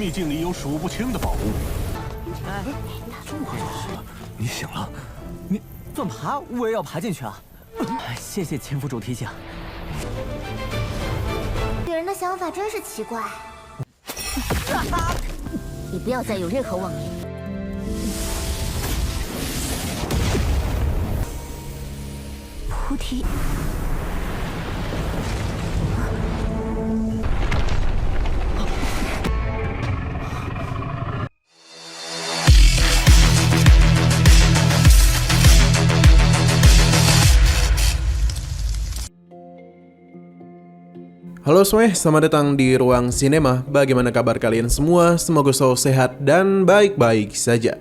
秘境里有数不清的宝物。你醒了？钻爬我也要爬进去啊！谢谢秦府主提醒。女人的想法真是奇怪。你不要再有任何妄言。菩提。Halo semuanya, selamat datang di Ruang Sinema. Bagaimana kabar kalian semua? Semoga selalu sehat dan baik-baik saja.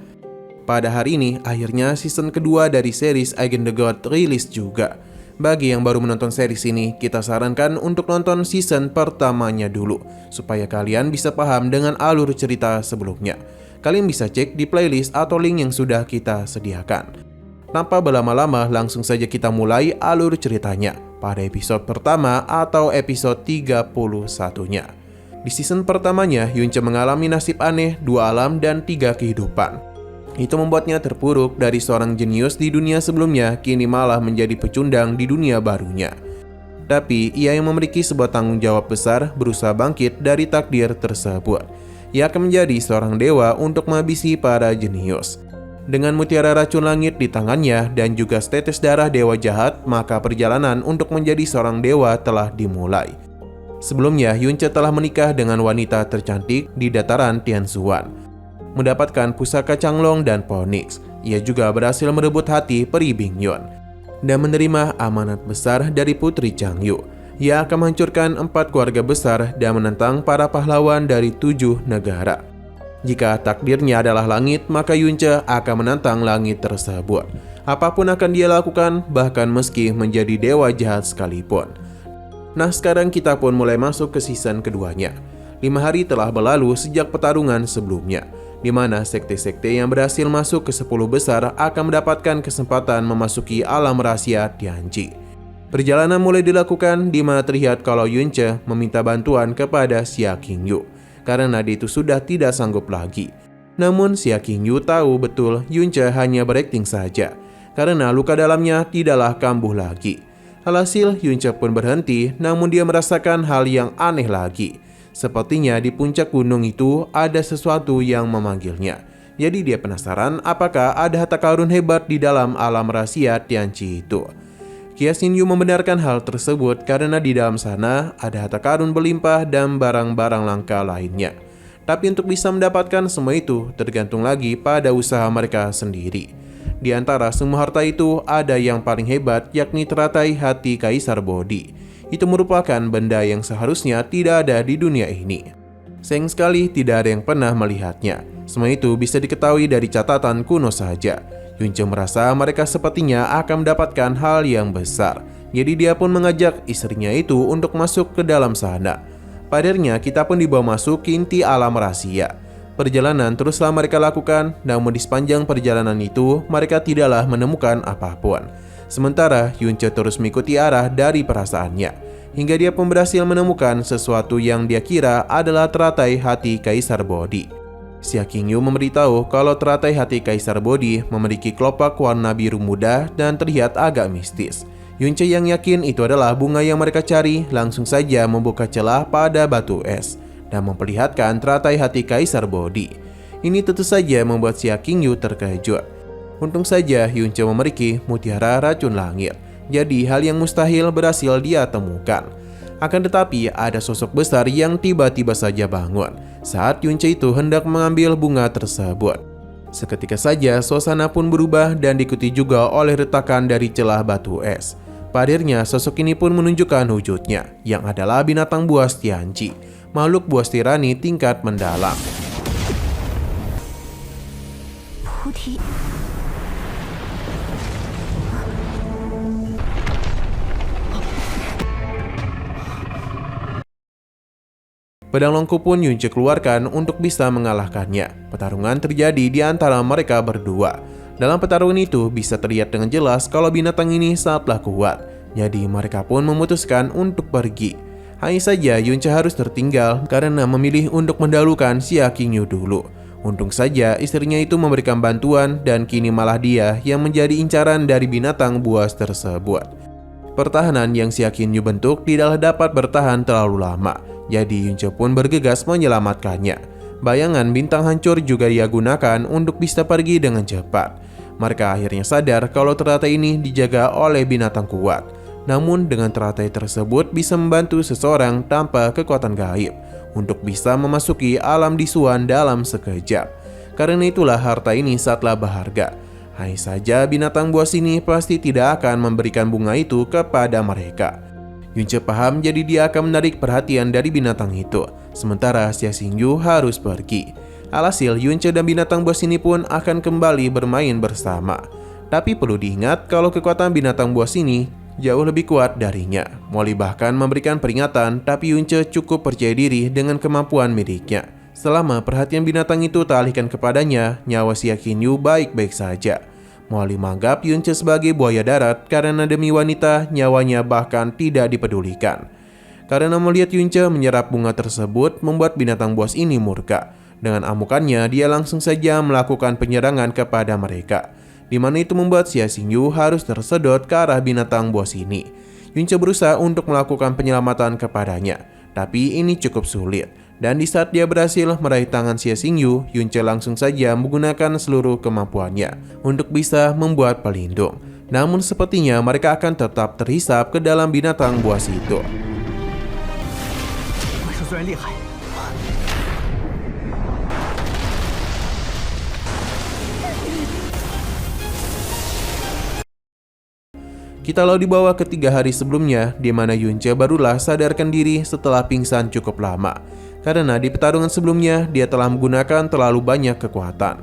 Pada hari ini, akhirnya season kedua dari series Against the God rilis juga. Bagi yang baru menonton series ini, kita sarankan untuk nonton season pertamanya dulu, supaya kalian bisa paham dengan alur cerita sebelumnya. Kalian bisa cek di playlist atau link yang sudah kita sediakan. Tanpa berlama-lama, langsung saja kita mulai alur ceritanya pada episode pertama atau episode 31-nya. Di season pertamanya, Yunce mengalami nasib aneh, 2 alam dan 3 kehidupan. Itu membuatnya terpuruk dari seorang jenius di dunia sebelumnya, kini malah menjadi pecundang di dunia barunya. Tapi, ia yang memiliki sebuah tanggung jawab besar berusaha bangkit dari takdir tersebut. Ia akan menjadi seorang dewa untuk menghabisi para jenius. Dengan mutiara racun langit di tangannya dan juga setetes darah dewa jahat, maka perjalanan untuk menjadi seorang dewa telah dimulai. Sebelumnya, Yunce telah menikah dengan wanita tercantik di dataran Tianzuan, mendapatkan pusaka Changlong dan Phoenix. Ia juga berhasil merebut hati Peri Bingyun dan menerima amanat besar dari Putri Changyu. Ia akan menghancurkan 4 keluarga besar dan menentang para pahlawan dari 7 negara. Jika takdirnya adalah langit, maka Yunce akan menantang langit tersebut. Apapun akan dia lakukan, bahkan meski menjadi dewa jahat sekalipun. Nah, sekarang kita pun mulai masuk ke season keduanya. 5 hari telah berlalu sejak pertarungan sebelumnya, di mana sekte-sekte yang berhasil masuk ke 10 besar akan mendapatkan kesempatan memasuki alam rahasia Tianji. Perjalanan mulai dilakukan, di mana terlihat kalau Yunce meminta bantuan kepada Xia Qingyu, karena dia itu sudah tidak sanggup lagi. Namun Xia Qingyu tahu betul Yunce hanya berakting saja, karena luka dalamnya tidaklah kambuh lagi. Alhasil Yunce pun berhenti, namun dia merasakan hal yang aneh lagi. Sepertinya di puncak gunung itu ada sesuatu yang memanggilnya. Jadi dia penasaran apakah ada harta karun hebat di dalam alam rahasia Tianji itu. Xia Qingyu membenarkan hal tersebut karena di dalam sana ada harta karun berlimpah dan barang-barang langka lainnya. Tapi untuk bisa mendapatkan semua itu tergantung lagi pada usaha mereka sendiri. Di antara semua harta itu ada yang paling hebat, yakni teratai hati Kaisar Bodhi. Itu merupakan benda yang seharusnya tidak ada di dunia ini. Sayang sekali tidak ada yang pernah melihatnya. Semua itu bisa diketahui dari catatan kuno saja. Yunce merasa mereka sepertinya akan mendapatkan hal yang besar. Jadi dia pun mengajak istrinya itu untuk masuk ke dalam sana. Padahal kita pun dibawa masuk ke inti alam rahasia. Perjalanan teruslah mereka lakukan, namun di sepanjang perjalanan itu mereka tidaklah menemukan apapun. Sementara Yunce terus mengikuti arah dari perasaannya, hingga dia pun berhasil menemukan sesuatu yang dia kira adalah teratai hati Kaisar Bodhi. Xia Qingyu memberitahu kalau teratai hati Kaisar Bodhi memiliki kelopak warna biru muda dan terlihat agak mistis. Yunce yang yakin itu adalah bunga yang mereka cari, langsung saja membuka celah pada batu es dan memperlihatkan teratai hati Kaisar Bodhi. Ini tentu saja membuat Xia Qingyu terkejut. Untung saja Yunce memiliki mutiara racun langit, jadi hal yang mustahil berhasil dia temukan. Akan tetapi ada sosok besar yang tiba-tiba saja bangun saat Yunce itu hendak mengambil bunga tersebut. Seketika saja suasana pun berubah dan diikuti juga oleh retakan dari celah batu es. Padahal sosok ini pun menunjukkan wujudnya, yang adalah binatang buas Tianji, makhluk buas tirani tingkat mendalam. Putih. Pedang longku pun Yunce keluarkan untuk bisa mengalahkannya. Pertarungan terjadi di antara mereka berdua. Dalam pertarungan itu bisa terlihat dengan jelas kalau binatang ini sangatlah kuat. Jadi mereka pun memutuskan untuk pergi. Hanya saja Yunce harus tertinggal karena memilih untuk mendahulukan Xia Qingyu dulu. Untung saja istrinya itu memberikan bantuan dan kini malah dia yang menjadi incaran dari binatang buas tersebut. Pertahanan yang Xia Qingyu bentuk tidaklah dapat bertahan terlalu lama, jadi Yunce pun bergegas menyelamatkannya. Bayangan bintang hancur juga ia gunakan untuk bisa pergi dengan cepat. Mereka akhirnya sadar kalau teratai ini dijaga oleh binatang kuat. Namun dengan teratai tersebut bisa membantu seseorang tanpa kekuatan gaib untuk bisa memasuki alam disuan dalam sekejap. Karena itulah harta ini sangatlah berharga. Hanya saja binatang buas ini pasti tidak akan memberikan bunga itu kepada mereka. Yunce paham jadi dia akan menarik perhatian dari binatang itu. Sementara Xia Qingyu harus pergi. Alhasil Yunce dan binatang buas ini pun akan kembali bermain bersama. Tapi perlu diingat kalau kekuatan binatang buas ini jauh lebih kuat darinya. Molly bahkan memberikan peringatan, tapi Yunce cukup percaya diri dengan kemampuan miliknya. Selama perhatian binatang itu teralihkan kepadanya, nyawa Xia Qingyu baik-baik saja. Molly menganggap Yunce sebagai buaya darat karena demi wanita nyawanya bahkan tidak dipedulikan. Karena melihat Yunce menyerap bunga tersebut membuat binatang buas ini murka. Dengan amukannya dia langsung saja melakukan penyerangan kepada mereka, di mana itu membuat Xia Qingyu harus tersedot ke arah binatang buas ini. Yunce berusaha untuk melakukan penyelamatan kepadanya, tapi ini cukup sulit. Dan di saat dia berhasil meraih tangan Xia Qingyu, Yunce langsung saja menggunakan seluruh kemampuannya untuk bisa membuat pelindung. Namun sepertinya mereka akan tetap terhisap ke dalam binatang buas itu. 怪兽虽然厉害， Kita lalu dibawa ke 3 hari sebelumnya, di mana Yunce barulah sadarkan diri setelah pingsan cukup lama. Karena di pertarungan sebelumnya, dia telah menggunakan terlalu banyak kekuatan.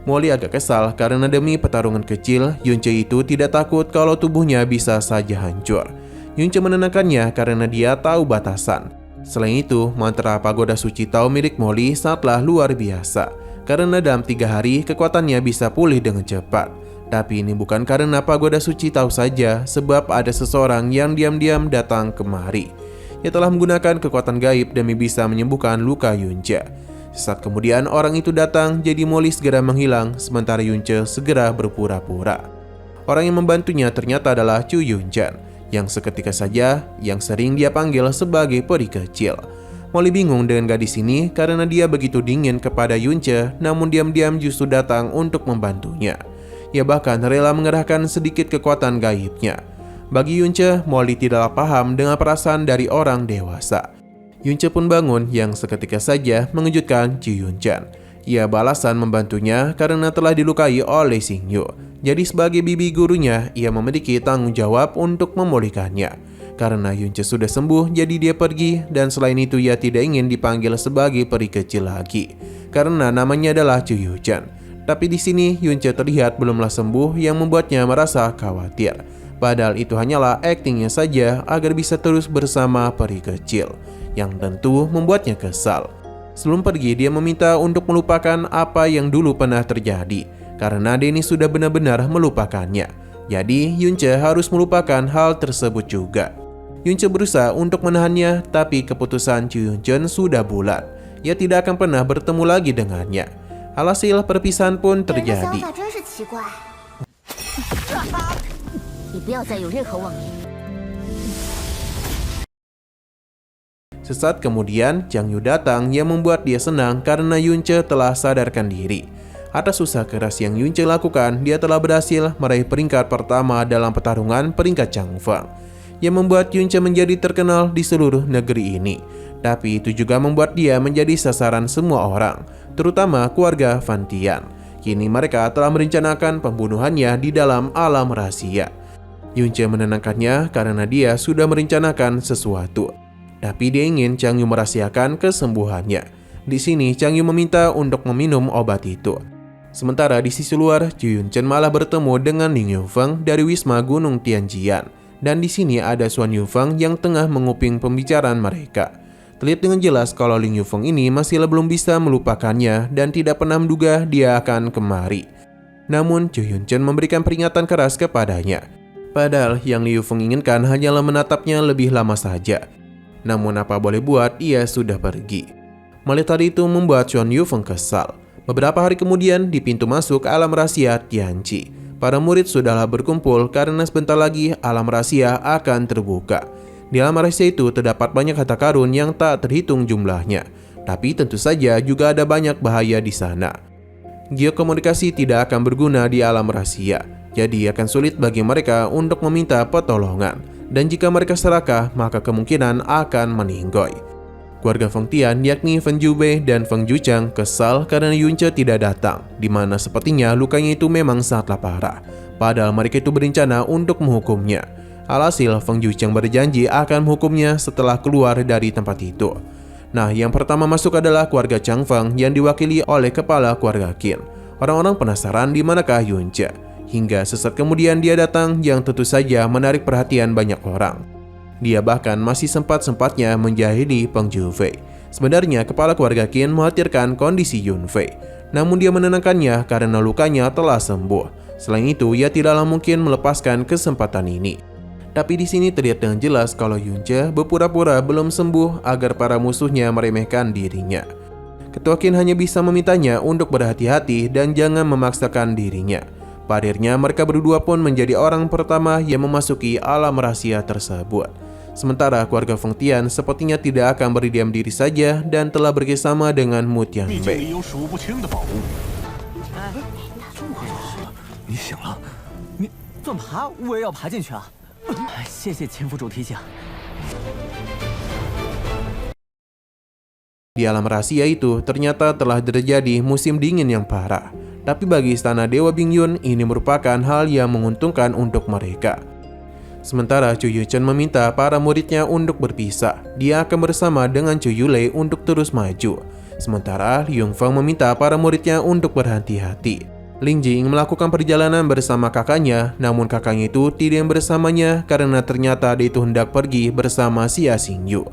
Molly agak kesal karena demi pertarungan kecil, Yunce itu tidak takut kalau tubuhnya bisa saja hancur. Yunce menenangkannya karena dia tahu batasan. Selain itu, mantra pagoda suci Tao milik Molly sangatlah luar biasa. Karena dalam 3 hari, kekuatannya bisa pulih dengan cepat. Tapi ini bukan karena pagoda suci Tao saja, sebab ada seseorang yang diam-diam datang kemari. Ia telah menggunakan kekuatan gaib demi bisa menyembuhkan luka Yunce. Sesaat kemudian orang itu datang, jadi Molly segera menghilang, sementara Yunce segera berpura-pura. Orang yang membantunya ternyata adalah Chu Yunchan, yang seketika saja yang sering dia panggil sebagai peri kecil. Molly bingung dengan gadis ini karena dia begitu dingin kepada Yunce, namun diam-diam justru datang untuk membantunya. Ia bahkan rela mengerahkan sedikit kekuatan gaibnya. Bagi Yunce, Molly tidaklah paham dengan perasaan dari orang dewasa. Yunce pun bangun yang seketika saja mengejutkan Chu Yunchan. Ia balasan membantunya karena telah dilukai oleh Xingyu. Jadi sebagai bibi gurunya, ia memiliki tanggung jawab untuk memulihkannya. Karena Yunce sudah sembuh, jadi dia pergi, dan selain itu ia tidak ingin dipanggil sebagai peri kecil lagi. Karena namanya adalah Chu Yunchan. Tapi di sini Yunce terlihat belumlah sembuh yang membuatnya merasa khawatir. Padahal itu hanyalah aktingnya saja agar bisa terus bersama peri kecil, yang tentu membuatnya kesal. Sebelum pergi dia meminta untuk melupakan apa yang dulu pernah terjadi, karena Denny sudah benar-benar melupakannya. Jadi Yunce harus melupakan hal tersebut juga. Yunce berusaha untuk menahannya, tapi keputusan Chu Yunchan sudah bulat. Ia tidak akan pernah bertemu lagi dengannya. Alhasil perpisahan pun terjadi. Sesaat kemudian, Chang Yu datang yang membuat dia senang karena Yunce telah sadarkan diri. Atas usaha keras yang Yunce lakukan, dia telah berhasil meraih peringkat pertama dalam pertarungan peringkat Changfeng, yang membuat Yunce menjadi terkenal di seluruh negeri ini. Tapi itu juga membuat dia menjadi sasaran semua orang, terutama keluarga Fan Tian. Kini mereka telah merencanakan pembunuhannya di dalam alam rahasia. Yunce menenangkannya karena dia sudah merencanakan sesuatu. Tapi dia ingin Chang Yu merahasiakan kesembuhannya. Di sini Chang Yu meminta untuk meminum obat itu. Sementara di sisi luar, Chu Yunchan malah bertemu dengan Ling Yufeng dari Wisma Gunung Tianjian. Dan di sini ada Xuan Yufeng yang tengah menguping pembicaraan mereka. Terlihat dengan jelas kalau Ling Yufeng ini masih belum bisa melupakannya dan tidak pernah menduga dia akan kemari. Namun Chu Yunchan memberikan peringatan keras kepadanya. Padahal yang Ling Yufeng inginkan hanyalah menatapnya lebih lama saja. Namun apa boleh buat, ia sudah pergi. Melihat hal itu membuat Xuan Yufeng kesal. Beberapa hari kemudian di pintu masuk alam rahasia Tianqi, para murid sudahlah berkumpul karena sebentar lagi alam rahasia akan terbuka. Di alam rahasia itu terdapat banyak harta karun yang tak terhitung jumlahnya. Tapi tentu saja juga ada banyak bahaya di sana. Geokomunikasi tidak akan berguna di alam rahasia, jadi akan sulit bagi mereka untuk meminta pertolongan. Dan jika mereka serakah, maka kemungkinan akan meninggoy. Keluarga Feng Tian, yakni Feng Jubei dan Feng Jucheng, kesal karena Yunce tidak datang, di mana sepertinya lukanya itu memang sangatlah parah. Padahal mereka itu berencana untuk menghukumnya. Alhasil, Feng Jucheng berjanji akan menghukumnya setelah keluar dari tempat itu. Nah, yang pertama masuk adalah keluarga Chang Feng yang diwakili oleh kepala keluarga Qin. Orang-orang penasaran di manakah Yunce. Hingga sesaat kemudian dia datang yang tentu saja menarik perhatian banyak orang. Dia bahkan masih sempat-sempatnya menjahili Peng Jufei. Sebenarnya kepala keluarga Qin mengkhawatirkan kondisi Yunfei, namun dia menenangkannya karena lukanya telah sembuh. Selain itu, ia tidaklah mungkin melepaskan kesempatan ini. Tapi di sini terlihat dengan jelas kalau Yunce berpura-pura belum sembuh agar para musuhnya meremehkan dirinya. Ketua Qin hanya bisa memintanya untuk berhati-hati dan jangan memaksakan dirinya. Pada akhirnya mereka berdua pun menjadi orang pertama yang memasuki alam rahasia tersebut. Sementara keluarga Feng Tian sepertinya tidak akan berdiam diri saja dan telah bekerjasama dengan Mu 毕竟里 Tianbei. 有数不清的宝物。你醒了，你怎么爬我也要爬进去啊！谢谢前府主提醒。 Di alam rahasia itu ternyata telah terjadi musim dingin yang parah. Tapi bagi istana Dewa Bingyun ini merupakan hal yang menguntungkan untuk mereka. Sementara Chu Yuchen meminta para muridnya untuk berpisah. Dia akan bersama dengan Chu Yulei untuk terus maju. Sementara Liu Feng meminta para muridnya untuk berhati-hati. Ling Jing melakukan perjalanan bersama kakaknya, namun kakaknya itu tidak bersamanya karena ternyata dia itu hendak pergi bersama Xia Xingyu.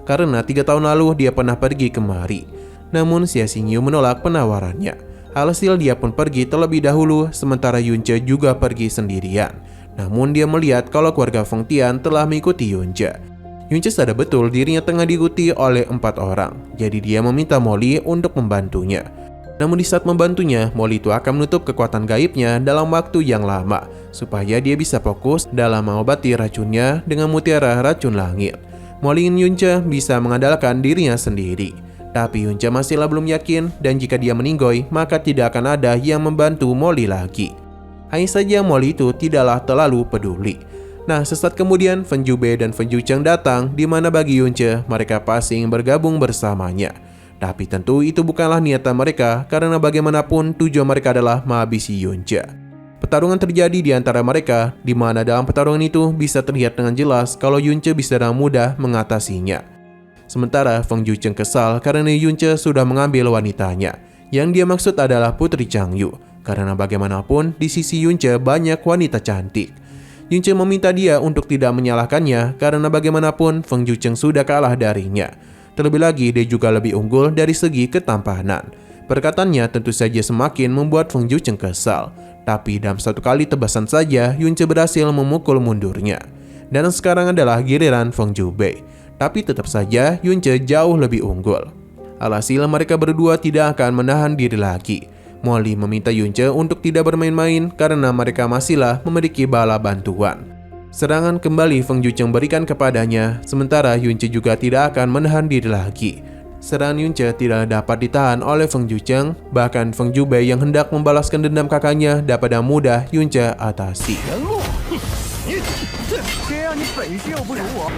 Karena 3 tahun lalu dia pernah pergi kemari. Namun Xia Xingyu menolak penawarannya. Alhasil dia pun pergi terlebih dahulu, sementara Yunce juga pergi sendirian. Namun dia melihat kalau keluarga Feng Tian telah mengikuti Yunce. Yunce sadar betul dirinya tengah diikuti oleh 4 orang. Jadi dia meminta Molly untuk membantunya. Namun di saat membantunya, Molly itu akan menutup kekuatan gaibnya dalam waktu yang lama, supaya dia bisa fokus dalam mengobati racunnya dengan mutiara racun langit. Molly ingin Yunce bisa mengandalkan dirinya sendiri. Tapi Yunce masihlah belum yakin, dan jika dia meninggoy, maka tidak akan ada yang membantu Molly lagi. Hanya saja Molly itu tidaklah terlalu peduli. Nah, sesaat kemudian Feng Jubei dan Feng Jucheng datang, di mana bagi Yunce mereka pasti ingin bergabung bersamanya. Tapi tentu itu bukanlah niatan mereka, karena bagaimanapun tujuan mereka adalah menghabisi Yunce. Pertarungan terjadi di antara mereka, di mana dalam pertarungan itu bisa terlihat dengan jelas kalau Yunce bisa dengan mudah mengatasinya. Sementara Feng Jucheng kesal karena Yunce sudah mengambil wanitanya. Yang dia maksud adalah Putri Changyu, karena bagaimanapun di sisi Yunce banyak wanita cantik. Yunce meminta dia untuk tidak menyalahkannya karena bagaimanapun Feng Jucheng sudah kalah darinya. Terlebih lagi dia juga lebih unggul dari segi ketampanan. Perkataannya tentu saja semakin membuat Feng Jucheng kesal. Tapi dalam satu kali tebasan saja Yunce berhasil memukul mundurnya. Dan sekarang adalah giliran Feng Jubei. Tapi tetap saja Yunce jauh lebih unggul. Alhasil mereka berdua tidak akan menahan diri lagi. Molly meminta Yunce untuk tidak bermain-main karena mereka masihlah memiliki bala bantuan. Serangan kembali Feng Jucheng berikan kepadanya, sementara Yunce juga tidak akan menahan diri lagi. Serangan Yunce tidak dapat ditahan oleh Feng Jucheng, bahkan Feng Jubei yang hendak membalaskan dendam kakaknya dapat dengan mudah Yunce atasi. 谁让你本事又不如我？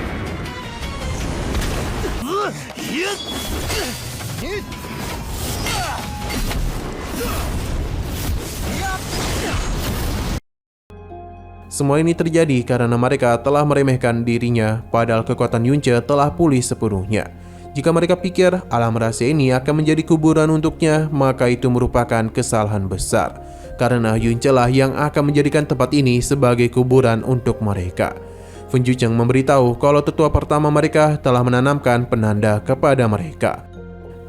Semua ini terjadi karena mereka telah meremehkan dirinya, padahal kekuatan Yunce telah pulih sepenuhnya. Jika mereka pikir alam rahasia ini akan menjadi kuburan untuknya, maka itu merupakan kesalahan besar. Karena Yunce lah yang akan menjadikan tempat ini sebagai kuburan untuk mereka. Feng Jucheng memberitahu kalau tetua pertama mereka telah menanamkan penanda kepada mereka.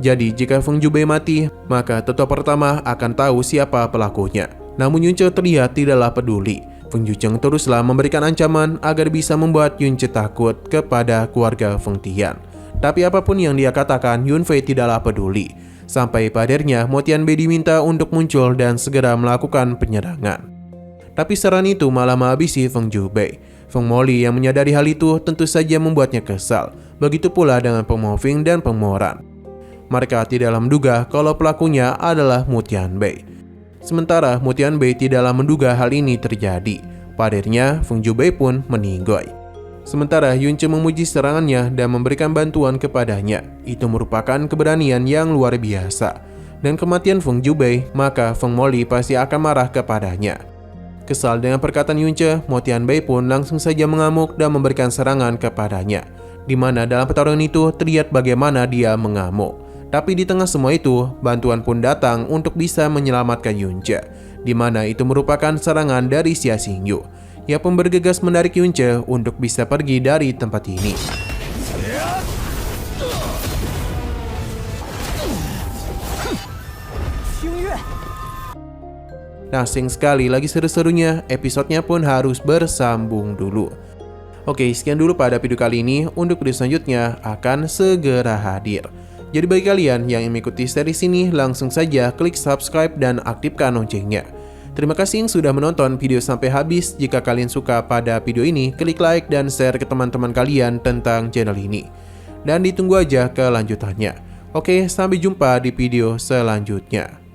Jadi jika Feng Jubei mati, maka tetua pertama akan tahu siapa pelakunya. Namun Yunce terlihat tidaklah peduli. Feng Yucheng teruslah memberikan ancaman agar bisa membuat Yun Ce takut kepada keluarga Feng Tian. Tapi apapun yang dia katakan, Yun Fei tidaklah peduli. Sampai padernya Mo Tianbei diminta untuk muncul dan segera melakukan penyerangan. Tapi serangan itu malah menghabisi Feng Jubei. Feng Moli yang menyadari hal itu tentu saja membuatnya kesal. Begitu pula dengan Peng Mofing dan Peng Moran. Mereka tidaklah menduga kalau pelakunya adalah Mo Tianbei. Sementara Mo Tianbei tidaklah menduga hal ini terjadi. Padernya Feng Jubei pun meninggoy. Sementara Yun Ce memuji serangannya dan memberikan bantuan kepadanya. Itu merupakan keberanian yang luar biasa. Dan kematian Feng Jubei, maka Feng Moli pasti akan marah kepadanya. Kesal dengan perkataan Yun Ce, Mo Tianbei pun langsung saja mengamuk dan memberikan serangan kepadanya. Di mana dalam pertarungan itu terlihat bagaimana dia mengamuk. Tapi di tengah semua itu, bantuan pun datang untuk bisa menyelamatkan Yun Ce, di mana itu merupakan serangan dari Xia Xingyu. Ia pun bergegas menarik Yun Ce untuk bisa pergi dari tempat ini. Nah, asing sekali, lagi seru-serunya, episodenya pun harus bersambung dulu. Oke, sekian dulu pada video kali ini. Untuk video selanjutnya akan segera hadir. Jadi bagi kalian yang ingin mengikuti series ini, langsung saja klik subscribe dan aktifkan loncengnya. Terima kasih yang sudah menonton video sampai habis. Jika kalian suka pada video ini, klik like dan share ke teman-teman kalian tentang channel ini. Dan ditunggu aja kelanjutannya. Oke, sampai jumpa di video selanjutnya.